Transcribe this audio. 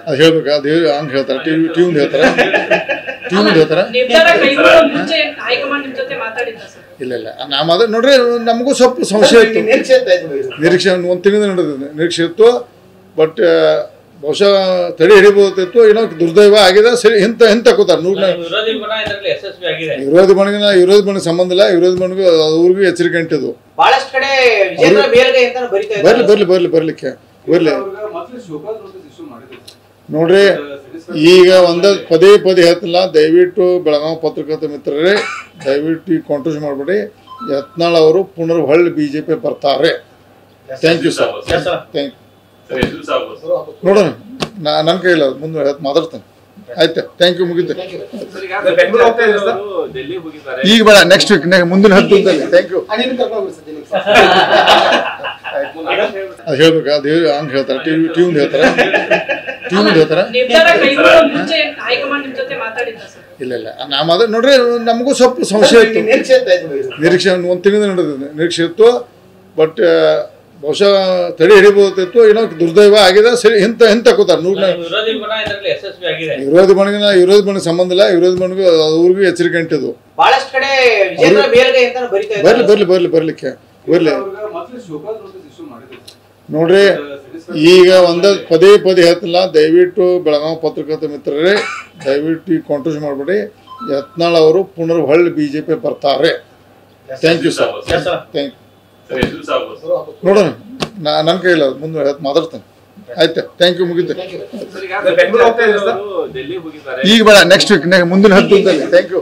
ಅದು ಹೇಳ್ಬೇಕು, ಅದು ಹಂಗೆ ಹೇಳ್ತಾರೆ, ಟಿವಿ ಹೇಳ್ತಾರೆ, ಹೇಳ್ತಾರೆ. ಇಲ್ಲ ಇಲ್ಲ, ನಾವು ಅದು ನೋಡ್ರಿ, ನಮಗೂ ಸ್ವಲ್ಪ ಸಂಶಯ ಇತ್ತು, ನಿರೀಕ್ಷೆ ಒಂದು ತಿಂಗಳಿಂದ ನಡೆದಿದೆ, ನಿರೀಕ್ಷೆ ಇತ್ತು. ಬಟ್ ಬಹುಶಃ ತಡೆ ಹಿಡಿಬಹುದಿತ್ತು, ಏನೋ ದುರ್ದೈವ ಆಗಿದೆ. ಸರಿ, ಹಿಂತ ಕೂತಾರೆ ವಿರೋಧಿ ಬಣಗೆ ಸಂಬಂಧ ಇಲ್ಲ. ವಿರೋಧಿ ಬಣಗೂ ಅವ್ರಿಗೂ ಎಚ್ಚರಿಕೆ ಅಂಟಿದ್ದು. ಬರ್ಲಿಕ್ಕೆ ನೋಡ್ರಿ, ಈಗ ಪದೇ ಹೇಳ್ತಿಲ್ಲ. ದಯವಿಟ್ಟು ಬೆಳಗಾವಿ ಪತ್ರಕರ್ತ ಮಿತ್ರರೇ, ದಯವಿಟ್ಟು ಈಗ ಕಾಂಟ್ರೋಸ್ ಮಾಡಬೇಡಿ. ಯತ್ನಾಳ್ ಅವರು ಪುನರ್ ಹೊಳ್ಳಿ ಬಿಜೆಪಿ ಬರ್ತಾರೆ. Thank you sir, thank you. ನೋಡೋಣ, ನನ್ನ ಕೈಲ್ಲ, ಮುಂದೆ ಮಾತಾಡ್ತೇನೆ. ಆಯ್ತಾ, ಥ್ಯಾಂಕ್ ಯು, ಮುಗಿತೆ. ಈಗ ಬೇಡ, ನೆಕ್ಸ್ಟ್ ವೀಕ್, ಮುಂದಿನ 10 ದಿನದಲ್ಲಿ. Thank you. ಅದು ಹೇಳ್ಬೇಕು, ಅದು ಹಂಗೆ ಹೇಳ್ತಾರೆ, ಟಿವಿ ಹೇಳ್ತಾರೆ, ಹೇಳ್ತಾರೆ. ಇಲ್ಲ ಇಲ್ಲ, ನಾವು ಅದು ನೋಡ್ರಿ, ನಮಗೂ ಸ್ವಲ್ಪ ಸಂಶಯ ಇತ್ತು, ನಿರೀಕ್ಷೆ ಒಂದು ತಿಂಗಳಿಂದ ನಡೆದಿದೆ, ನಿರೀಕ್ಷೆ ಇತ್ತು. ಬಟ್ ಬಹುಶಃ ತಡೆ ಹಿಡಿಬಹುದಿತ್ತು, ಏನೋ ದುರ್ದೈವ ಆಗಿದೆ. ಸರಿ, ಹಿಂತ ಕೂತಾರೆ ವಿರೋಧಿ ಬಣಗೆ ಸಂಬಂಧ ಇಲ್ಲ. ವಿರೋಧಿ ಬಣಗೂ ಅವ್ರಿಗೂ ಎಚ್ಚರಿಕೆ ಅಂಟಿದ್ದು. ಬರ್ಲಿಕ್ಕೆ ನೋಡ್ರಿ, ಈಗ ಪದೇ ಹೇಳ್ತಿಲ್ಲ. ದಯವಿಟ್ಟು ಬೆಳಗಾವಿ ಪತ್ರಕರ್ತ ಮಿತ್ರರೇ, ದಯವಿಟ್ಟು ಈಗ ಕಾಂಟ್ರೋಸ್ ಮಾಡಬೇಡಿ. ಯತ್ನಾಳ್ ಅವರು ಪುನರ್ ಹೊಳ್ಳಿ ಬಿಜೆಪಿ ಬರ್ತಾರೆ. Thank you sir, thank you. ನೋಡೋಣ, ನನ್ನ ಕೈಲ್ಲ, ಮುಂದೆ ಮಾತಾಡ್ತೇನೆ. ಆಯ್ತಾ, ಥ್ಯಾಂಕ್ ಯು, ಮುಗಿತೆ. ಈಗ ಬೇಡ, ನೆಕ್ಸ್ಟ್ ವೀಕ್, ಮುಂದಿನ 10 ದಿನದಲ್ಲಿ. Thank you.